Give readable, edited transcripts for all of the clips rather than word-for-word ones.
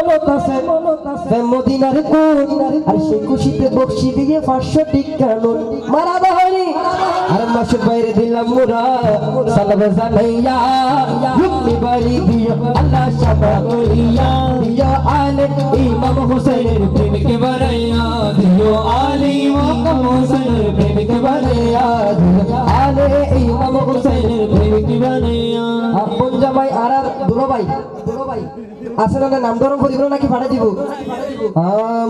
মনত আছে মদিনার কোন আর সেই খুশিতে বকশি দিয়ে 500 টিকা নোট মারাবা হয়নি আর মাসুদ বাইরে দিলাম মোরা সালাম জানাইয়া রুকনি বাড়ি দিও আল্লাহ শাফা করিয়া দিও আলে ইমাম হুসাইনের প্রেমকে বানাইয়া দিও আলে ইমাম হুসাইনের প্রেমকে বানাইয়া দিও আলে ইমাম হুসাইনের প্রেমকে বানাইয়া আপন জামাই আর দুলো ভাই আসলে না নাম ধরম করিব নাকি ফাড়া দিব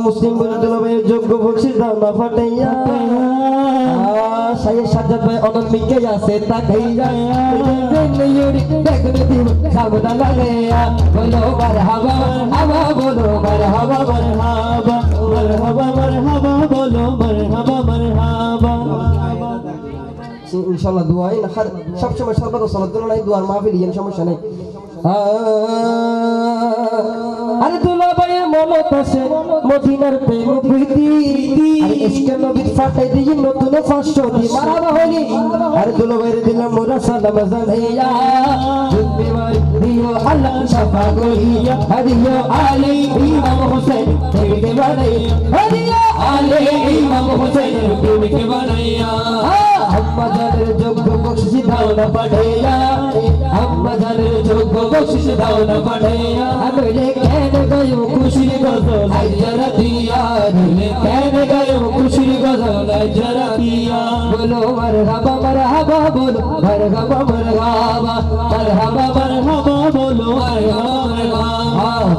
মুসলিম দুলো ভাইয়ের যোগ্য বকশিশ দাও না ফাটাইয়া সাইয়েদ সাজ্জাদ ভাই অনন্ত মিকে আছে তাকাইয়া নেয়ুরি দেখনে দিব সাবধান লাগাইয়া বলো মারহাবা হাবা বলো মারহাবা মারহাবা মারহাবা মারহাবা বলো মারহাবা মারহাবা ইনশাআল্লাহ দোয়াই না সব সময় সর্বদা সালাত দোয়া নাই দোয়ার মাহফিল ইয়ান সমস্যা নাই আরে দুলা ভাইয়ের মনত আছে মদিনার প্রেম প্রীতি আর ইশকে নবীর ফাটাই দিয়ে নতুন 500 দি মারাবা হয়নি আরে দুলা ভাইয়ের দিলাম মোরা সালাম জানাইয়া জিম্মেদার দিও আল্লাহ শাফা করিয়া দিও আলী ইমাম হুসাইন প্রেমকে বানাইয়া দিও আলী ইমাম হুসাইন প্রেমকে বানাইয়া আম্মা জানের যোগ্য বকশিশ দাও না পাঠাইয়া আম্মা জানের যোগ্য বকশিশ দাও না পাঠাইয়া আমিলে কেন গায়ো খুশির গজল আজরা দিয়া দিলে কেন গায়ো খুশির গজল আজরা দিয়া বলো মারহাবা মারহাবা বলো মারহাবা মারহাবা মারহাবা মারহাবা বলো মারহাবা মারহাবা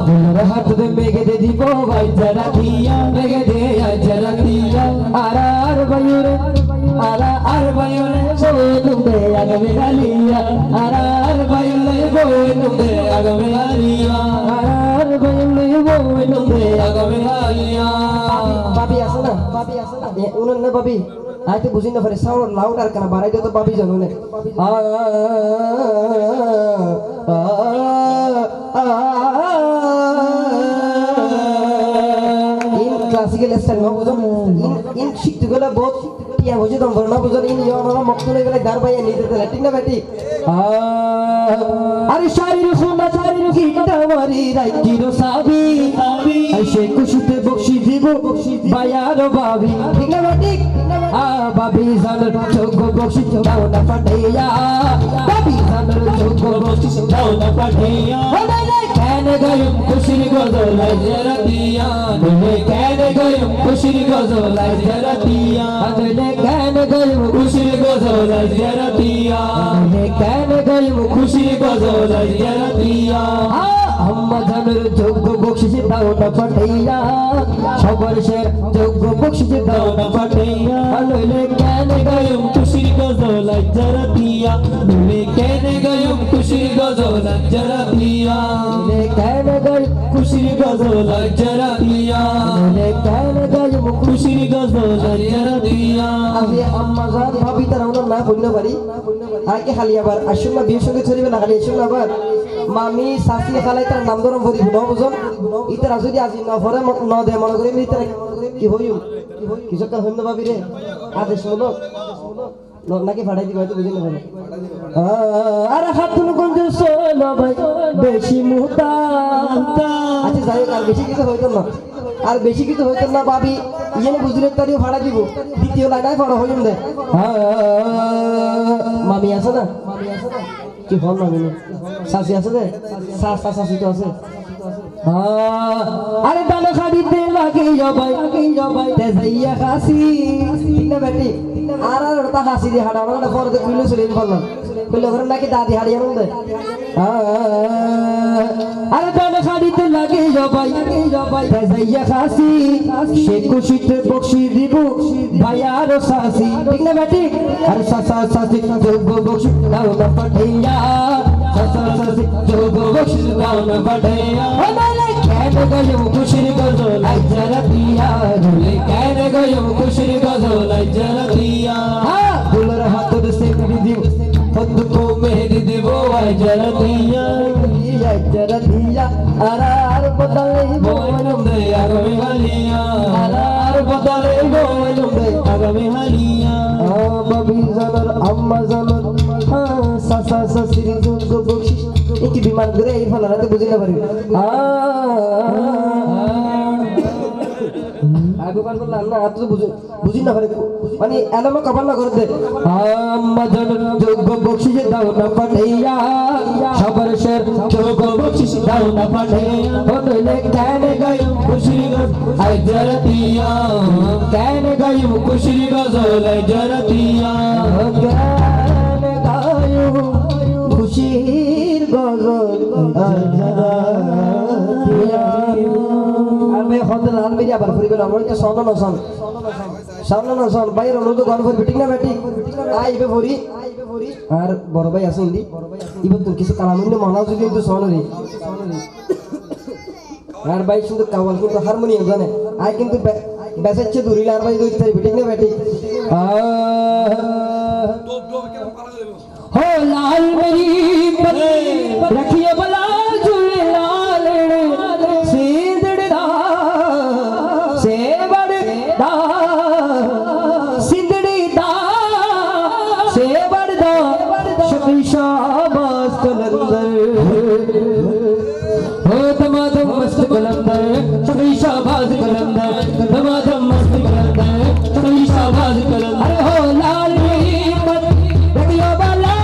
দিলের হাত দে মেঘে দে দিব আজরা দিয়া মেঘে দে আজরা দিয়া আর বায়ুরে আর বায়ুরে বইনুমে আগমে গালিয়া আর বায়ুরে বইনুমে আগমে গালিয়া আর বায়ুরে বইনুমে আগমে গালিয়া বাবি আছে না উনন না বাবি আইতে বুঝি না পারে সাউন্ড লাউড আর কেন বাড়াই দিও তো বাবি জানো না ইন ক্লাসিক্যাল স্টাইল না বুঝো ইন শিখতে গেলে বহুত টিয়া বুঝি তো বর্ণনা বুঝো ইন ইয়না মক্তলে গেলে গার বাইয়া নিতে দেয় ঠিক না বেটি আরে শারীর খুনা শারীর কি দামারি রাইকিরো সাবি আইসে খুশিতে বকশি দিব বায়ার বাবি ঠিক না বেটি বাবি জানের যোগ্য বকশি দাও না পাঠাইয়া বাবি জানের যোগ্য বকশি দাও না পাঠাইয়া কেন গায়ুম খুশির গজল আজরা দিয়া দিলে কেন গায়ুম খুশির গজল আজরা দিয়া দিলে কেন গায়ুম খুশির গজল আজরা দিয়া দিলে কেন গায়ুম খুশির গজল আজরা দিয়া আম্মা জানের যোগ্য বকশিশ দাও না পাঠাইয়া সবার শের যোগ্য বকশিশ দাও না পাঠাইয়া দিলে কেন গায়ুম খুশির গজল আজরা দিয়া দিলে কেন গায়ুম খুশির গজল আজরা দিয়া কেন গায় খুশির গজল আজরা দিয়া কেন গায় খুশির গজল আজরা দিয়া আমি আম্মা জান ভাবি তার ওনার না বলতে পারি আগে খালি আবার আসুন না বিয়ের সঙ্গে চলিবে না খালি আসুন আবার মামি শাশি খালাই তার নাম ধরম ভরি ন বুঝন ইতারা যদি আজি ন ভরে ন দে মনে করি ইতারা কি হইম কিছু তো হইম না ভাবি রে আদেশ হলো নাকি ফাটাই দিবা তো বুঝি না ভাই আর হাতুন গঞ্জ সোনা ভাই বেশি মুহতা আচ্ছা যাই আর বেশি কিছু হইতো না আর বেশি কিছু হইতো না ভাবি ইয়েনে বুঝলে তারিও ভাড়া দিব দ্বিতীয় লাইনায় পড়া হইম দে মামি আছে না কি হল মামি শাশি আছে দে শাশি তো আছে আরে দানা খাড়িতে লাগে জবাই তে যাইয়া খাসি ঠিক না বেটি আর ওটা হাসি দিয়ে হাঁটা আমরা পরে খুলে চলে ফেললাম খুলে ঘরে নাকি দাদি হারিয়ে আনন্দে আরে দানা খাড়িতে লাগে জবাই যাইয়া খাসি সে খুশিতে বকশি দিব ভাইয়ার শাসি ঠিক না বেটি আরে শাসি যোগ্য বকশি দাও না পাঠাইয়া শাসি যোগ্য বকশি দাও না পাঠাইয়া কেন গায়ো খুশির গজল আজরা দিয়া দিলে কেন গায়ো খুশির গজল আজরা দিয়া দুলার হাত দে মেহেদি দিব খোদ কো মেহেদি দিব আজরা দিয়া আর বদলে বইনম দে আগমে হালিয়া আর বদলে বইনম দে আগমে হালিয়া বাবি জানার আম্মা জানার সাসা সাসির যোগ্য বকশিশ একটি বিমান করে এই ফলারাতে বুঝিতে পারি দোকান করলাম না এত বুঝি না পারে মানে এলামা কবার না করে দে আম্মা জান যোগ্য বকশিশ দাও না পাঠাইয়া সবার শের যোগ্য বকশিশ দাও না পাঠাইয়া ও নইলে কেন গায়ু খুশির গজল আই জরতিয়া কেন গায়ু খুশির গজল আই জরতিয়া কেন গায়ু খুশির গজল আই জরতিয়া আর ভাই হতে লাল মেরি আবার ফুরি গেল আমরা তো সামনে না শোন ভাই রলো তো গল্প বিটিং না ব্যাটিং আইবে ফুরি আর বড় ভাই আছে ইন্দি ইবো তো কিছু কালামুন্নে মনাও যদি কিন্তু শোন রে আর ভাই শুধু কাওয়াল কিন্তু হারমোনিয়াম জানে আই কিন্তু বেসেচ্ছে দূরিলে আর ভাই দুই তাই বিটিং না ব্যাটিং हो लाल मेरी रखिए बला झूले लाल सिंदड़ा सेवड़दा सिंदड़ा सेवड़दा शकीशा मस्त कलंदर हो दमादम मस्त कलंदर शकीशा बाज कलंदर दमादम मस्त कलंदर शकीशा बाज कलंदर हो लाल मेरी रखिए बला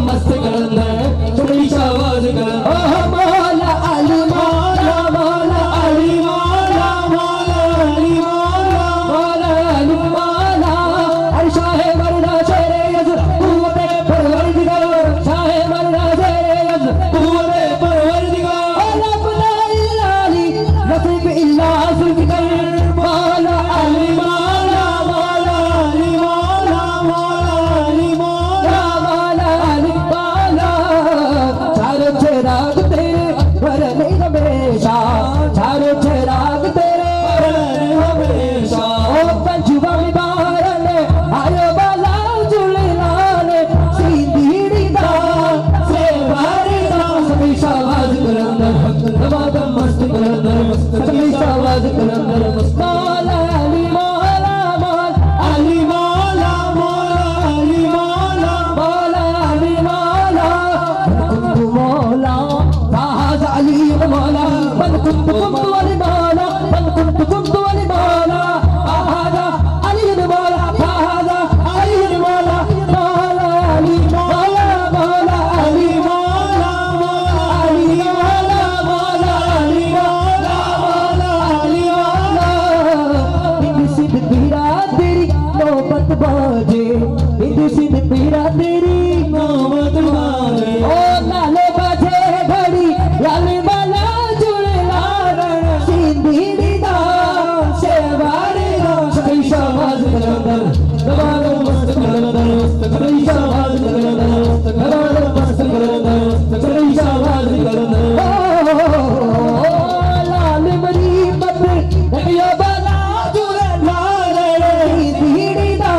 मस्त कलंदर चुड़ी शाबाज कलंदर ओह मौला अली मौला मौला अली मौला मौला अली मौला मौला अली मौला अरे शाहे मरना शेरे यज़ कुव्वते परवरदिगार शाहे मरना शेरे यज़ कुव्वते परवरदिगार ला कुला इल्ला अली नसीब इल्ला ज़ुल्फ़िकार मौला अली मौला मौला अली मौला मौला अली मौला चिराग तेरे भरने हमेशा चारों चिराग तेरे भरने हमेशा ओ पंचुआ में बारने आयो बाला झूले लाले सीधी दा से बारी दा हमेशा आवाज कलंदर दमादम मस्त कलंदर हमेशा आवाज कलंदर मौला अली मौला मौला अली मौला मौला अली मौला मौला अली मौला मौला علي مولا من كنت ولمولا من كنت ولمولا هذا علي مولا هذا علي مولا مولا علي مولا مولا علي مولا مولا علي مولا مولا علي مولا مولا علي مولا इंद सिंध पीरा तेरी नौबत बाजे इंद सिंध पीरा तेरी नौबत बाजे ओ नाले बाजे घड़ी लाले बाला झूले लाल सिंधी दा शेवारे दा शकीशा बाज कलंदर दमादम मस्त कलंदर शकीशा बाज कलंदर दमादम मस्त कलंदर शकीशा बाज कलंदर लाल मरी मत रखियो बाला झूले लाल सिंधी दा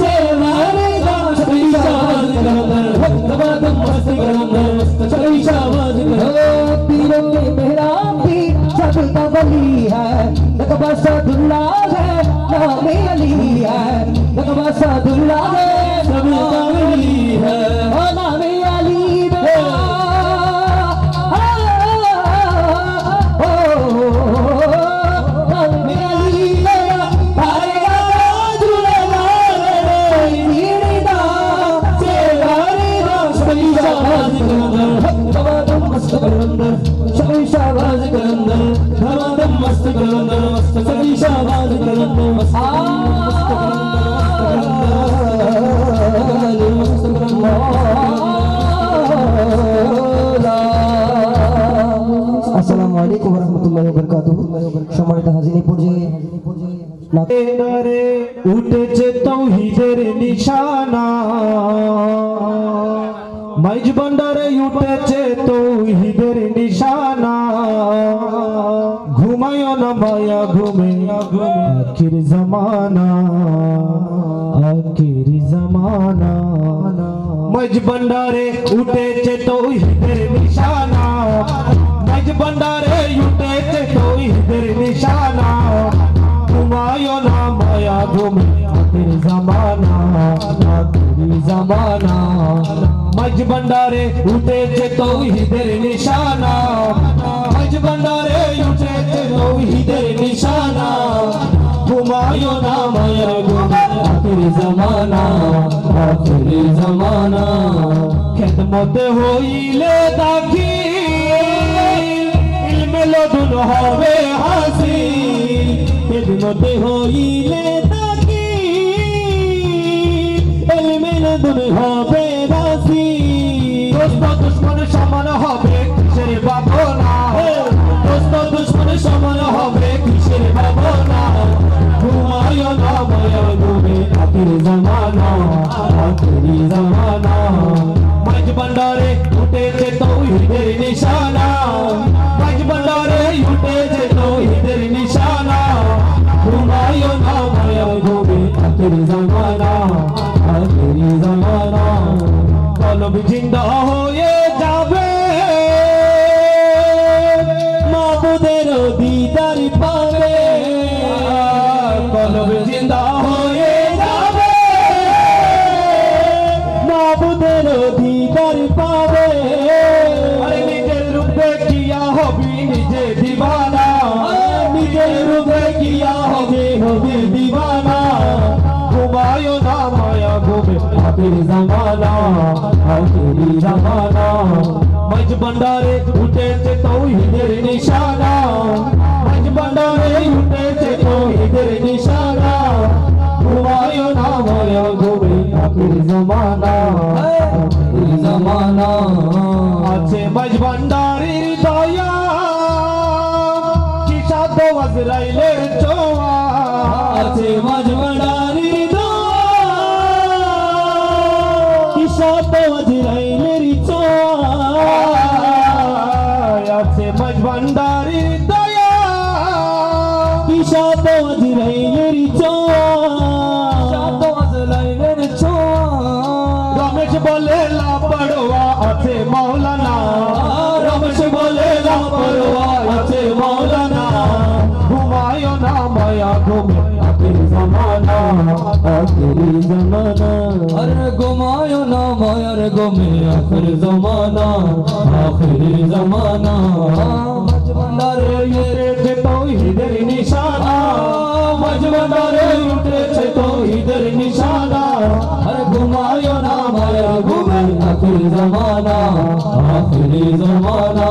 शेवारे दा शकीशा बाज कलंदर दमादम मस्त कलंदर शकीशा बाज पीरों के मेहराब भी सबका वली है नकबा सादुल्ला है नाम अली है नकबा सादुल्ला है सबका वली है ओ नाम अली मेरा ओ नाम अली मेरा आएगा झूले लाल नीड़ा सेवारे दा शकीशा बाज कलंदर दमादम मस्त कलंदर शकीशा बाज कलंदर दमादम मस्त कलंदर शकीशा बाज कलंदर मस्त अस्सलामु अलैकुम व रहमतुल्लाहि व बाराकातुहू সম্মানিত হাজির পর্যায়ে উঠেছে তাওহীদের নিশানা মাইজ ভান্ডারে উঠেছে তাওহীদের নিশানা ঘুমায়ো না মায়া ঘুমে আখির জামানা মাইজ ভান্ডারে উঠেছে তাওহীদের নিশানা মাইজ ভান্ডারে উঠেছে তাওহীদের নিশানা ঘুমায়ো না মায়া ঘুমে আখির জামানা মাঝ ভান্ডারে উঠেছে তৌহিদের নিশানা, মাঝ ভান্ডারে উঠেছে তৌহিদের নিশানা। ঘুমায়ো না মায়ের ঘুমে আখির জামানা, আখির জামানা। খেদমত হইলে দাখিল, ইলমে লদুন হবে হাসিল। খেদমত হইলে দাখিল, ইলমে লদুন হবে হাসিল। দোস্ত দুশ্মন সমান হবে কিসের ভাবনা, দোস্ত দুশ্মন সমান হবে কিসের ভাবনা। ঘুমায়ো না মায়ের ঘুমে আখির জামানা, আখির জামানা। মাঝ ভান্ডারে উঠেছে তৌহিদের নিশানা, মাঝ ভান্ডারে উঠেছে তৌহিদের নিশানা। ঘুমায়ো না মায়ের ঘুমে আখির জামানা, আখির জামানা। কলব জিন্দা হয়ে যাবে, মাবুদের দিদার পাবে। কলব জিন্দা হয়ে যাবে, মাবুদের দিদার পাবে। আরে নিজের রূপে কিয়া হবি নিজে দিবানা, নিজের রূপে কিয়া হবে হবে দিবানা। ঘুমায়ো না মায়া ঘুমে আখির জামানা, আখির জামানা। মাঝ ভান্ডারে উঠেছে তৌহিদের নিশানা, মাঝ ভান্ডারে উঠেছে তৌহিদের নিশানা। ঘুমায়ো না মায়া ঘুমে আখির জামানা, আখির জামানা। আছে মাঝ ভান্ডারের দয়া, কি সাধ্য আজরাইলের ছোঁয়া। আছে মাঝ ভান্ডারের দয়া, কি সাধ্য আজরাইলের ছোঁয়া। আছে মাঝ ভান্ডারের দয়া, কি সাধ্য আজরাইলের ছোঁয়া। সাধ্য আজরাইলের ছোঁয়া। রমেশ বলে লাপরোয়া আছে মৌলানা, রমেশ বলে লাপরোয়া আছে মৌলানা। ঘুমায়ো না মায়া ঘুমে আখির জামানা, আখির জামানা। আরে ঘুমায়ো না মায়ার ঘুমে আখির জামানা, আখির জামানা। মাঝ ভান্ডারে উঠেছে তৌহিদের নিশানা, মাঝ ভান্ডারে উঠেছে তৌহিদের নিশানা। আরে ঘুমায়ো না মায়ার ঘুমে আখির জামানা, আখির জামানা।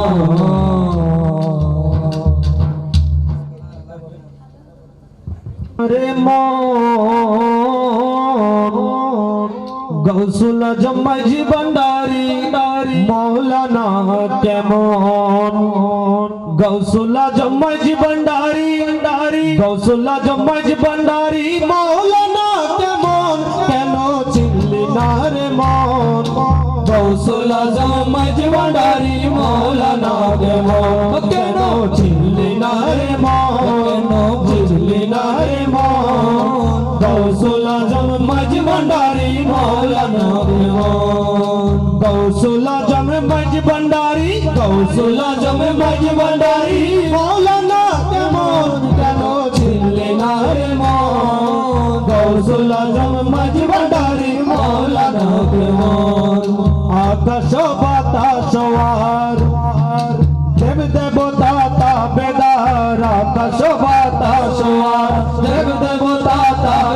রে মন গৌসুল আজম মাঝ ভান্ডারি মৌলানা কেমন। গৌসুল আজম মাঝ ভান্ডারি, গৌসুল আজম মাঝ ভান্ডারি মৌলানা কেমন। কেন চিনলি না রে মন, গৌসুল আজম মাঝ ভান্ডারি মৌলানা কেমন। কেন চিনলি না রে মন, কেন চিনলি না রে মন। গৌসুল আজম মাঝ ভান্ডারি মৌলানা কেমন। গৌসুল আজম মাঝ ভান্ডারি, গৌসুল আজম মাঝ ভান্ডারি মৌলানা কেমন। কেন চিনলি না রে মন, গৌসুল আজম মাঝ ভান্ডারি মৌলানা কেমন। আকাশ বাতাস আর দেব দেবতা বেদার, আকাশ বাতাস আর দেব দেবতা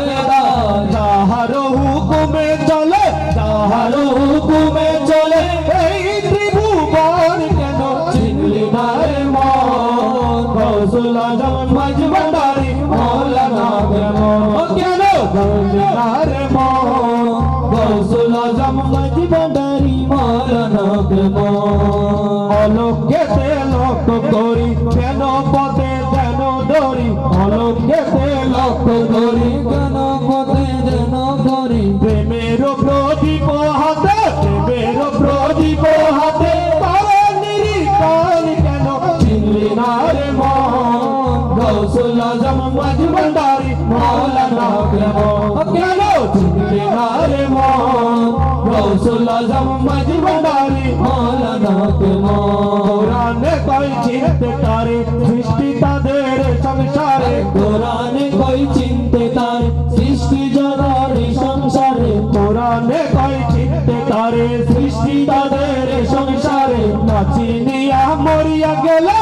বেদার। যাহার হুকুমে চলে, যাহার হুকুমে চলে এই ত্রিভুবন। কেন চিনলি না রে মন, গৌসুল আজম মাঝ ভান্ডারি মৌলানা কেমন। কেন চিনলি না রে মন, গৌসুল আজম মাঝ ভান্ডারি মৌলানা কেমন। অলোকেতে লক্ষ্য করি কেন পথে যেন ধরি, অলোকেতে লক্ষ্য করি কেন পথে যেন ধরি। প্রেমের প্রদীপ হাতে, প্রেমের প্রদীপ হাতে তারা নিরিকাল। কেন চিনলি না রে মন, গৌসুল আজম মাঝ ভান্ডারি মৌলানা কেমন। কেন চিনলি না রে মন, গৌসুল আজম মাঝ ভান্ডারি মৌলানা কেমন। কোরআনে কই চিনতে তারে সৃষ্টি তাদের সংসারে, কোরআনে কই চিনতে তারে সৃষ্টি জগৎ সংসারে। কোরআনে কই চিনতে তারে সৃষ্টি তাদের সংসারে নাচিনিয়া মরিয়া গেলে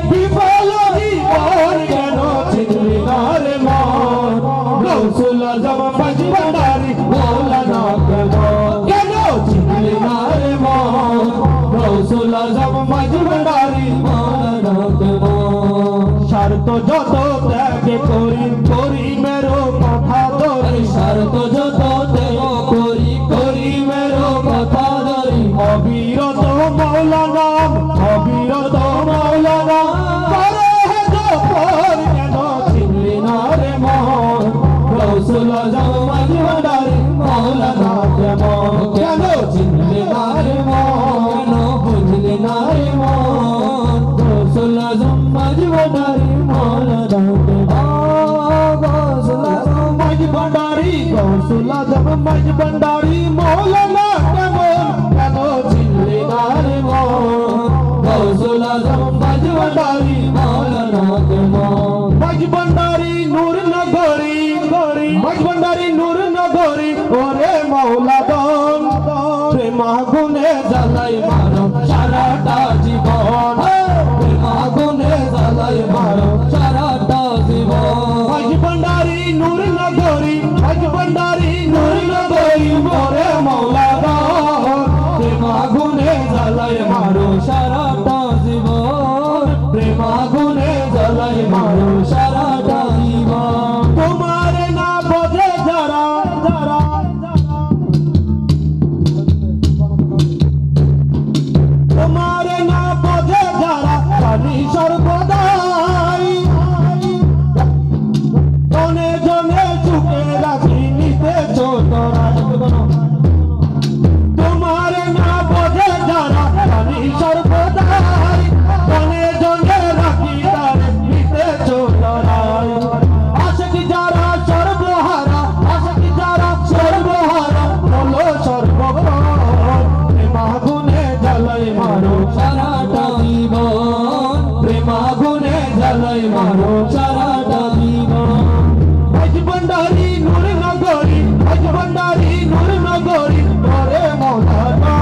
বিফল জীবন কেন চিনলি না রে মন গৌসুল আজম মজবন্ডারি মৌলানা কেন চিনলি না রে মন গৌসুল আজম মজবন্ডারি মৌলানা শর্ত যত ত্যাগ করি মেরো কথা ধরি শর্ত যত ত্যাগ করি মেরো কথা ধরি অবিরত মৌলানা করে জফর কেন চিনলি না রে মন গৌসুল আজম মজবন্ডারি মৌলানা কেন চিনলি না রে মন বুঝলি না রে মন গৌসুল আজম মজবন্ডারি মৌলানা গৌসুল আজম মজবন্ডারি মৌলানা কেন চিনলি না রে মন গৌসুল আজম মজবন্ডারি মৌলানা মজবন্ডারি নূর নগরী ওরে মৌলা দন প্রেম আগুনে জ্বালাই মারো সারাটা জীবন প্রেম আগুনে জ্বালাই মারো সারাটা জীবন মজবন্ডারি নূর নগরী ওরে মৌলা দন প্রেম আগুনে জ্বালাই মারো সারাটা জীবন প্রেম আগুনে জ্বালাই মারো সারাটা জীবন তোমার না বোঝে যারা তোমার না বোঝে যারা পানি সর্বদাই জনে জনে চুকে রাখি নিতে ছোটরা তোমার না বোঝে যারা পানি সর্বদাই জনে জনে রাখি তারে নিতে ছোটরা আশিক যারা সর্বহারা হলো সর্বপর প্রেম আগুনে জ্বালাই মারো সারাটা জীবন প্রেম আগুনে জ্বালাই মারো সারাটা জীবন মজবন্ডারি নূর নগরী ওরে মৌলানা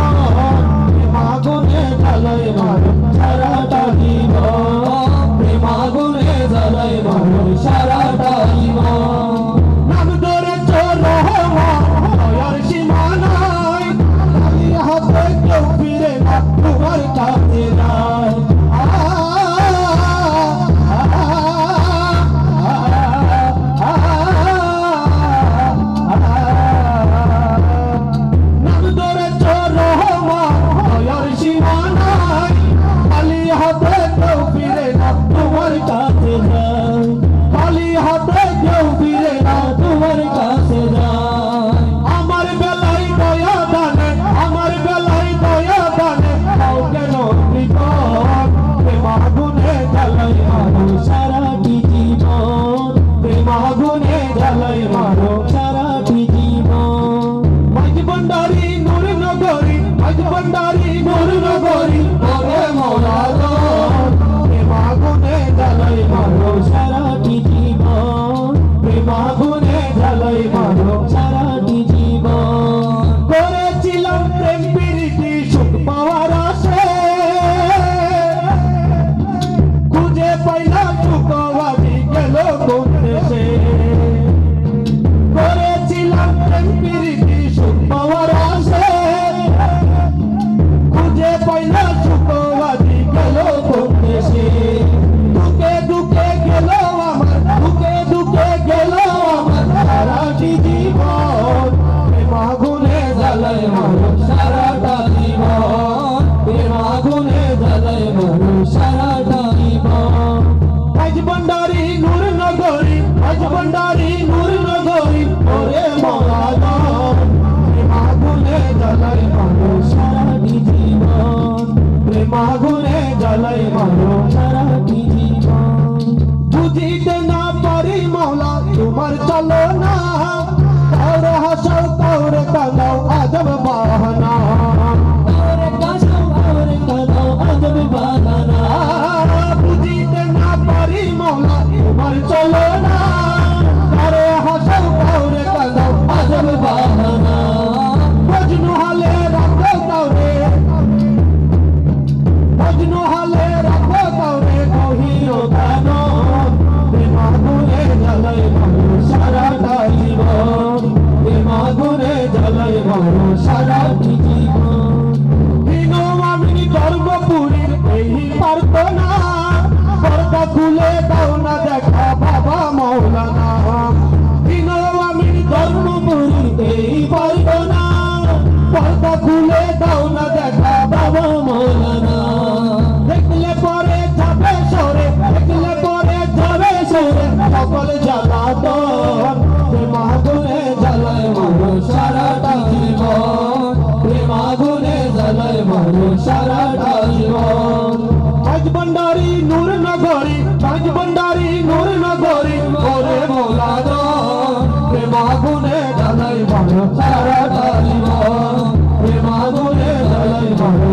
প্রেম আগুনে জ্বালাই মারো সারাটা জীবন প্রেম আগুনে জ্বালাই মারো সারাটা জীবন নাম ধরে চোর রহমান সীমা নাই হাতে কেউ ফিরে না তোমার কাছে নাই নাম ধরে চোর রহমান সীমা নাই খালি হাতে কেউ ফিরে না তোমার কাছে নাই খালি হাতে কেউ ফিরে না তোমার কাছে যায় আমার বেলায় দয়া দানে তাও কেন বিপদ প্রেম আগুনে জ্বালাই মারো সারাটি জীবন প্রেম আগুনে জ্বালাই মারো সারাটি জীবন মজবন্ডারি নূর নগরী ওরে মৌলানা প্রেম আগুনে জ্বালাই মারো সারাটি জীবন প্রেম আগুনে জ্বালাই মারো সারাটি জীবন করেছিলাম প্রেম প্রীতি সুখ পাওয়ার আশে খুঁজে পাইলাম সুখবাদী গেল কোন দেশে করেছিলাম প্রেম প্রীতি সুখ পাওয়ার আশে খুঁজে পাইলাম সুখবাদী গেল কোন দেশে দুঃখে গেল আমার সারাটি জীবন প্রেম আগুনে জ্বালাই মারো সারাটা জীবন প্রেম আগুনে জ্বালাই মারো সারাটা জীবন মজবন্ডারি নূর নগরী ওরে মৌলানা প্রেম আগুনে জ্বালাই মারো সারাটি জীবন প্রেম আগুনে জ্বালাই মারো সারাটি জীবন বুঝিতে না পারি মৌলা তোমার চলো না তাওরে হাসাও তাওরে কাঁদাও আজব বাহানা বুঝিতে না পারি মৌলা তোমার চলো না তারে হাসাও তাওরে কাঁদাও আজব বাহানা জ্বালায় মারো সারাটি জীবন হিনো আমি ধর্মপুরীর এই প্রার্থনা পর্দা খুলে দাও না দেখা বাবা মৌলানা হিনো আমি ধর্মপুরীর এই প্রার্থনা পর্দা খুলে দাও না দেখা বাবা মৌলানা দেখলে পরে যাবে সরে দেখলে পরে যাবে সরে সকল জ্বালাতন প্রেমাগুনে জ্বালায় মারো সারাটা জীবন প্রেমাগুনে জ্বালায় মারো সারাটা জীবন আজ ভণ্ডারি নূর নগরী আজ ভণ্ডারি নূর নগরী ওরে মৌলানা প্রেমাগুনে জ্বালায় মারো সারাটা জীবন প্রেমাগুনে জ্বালায় মারো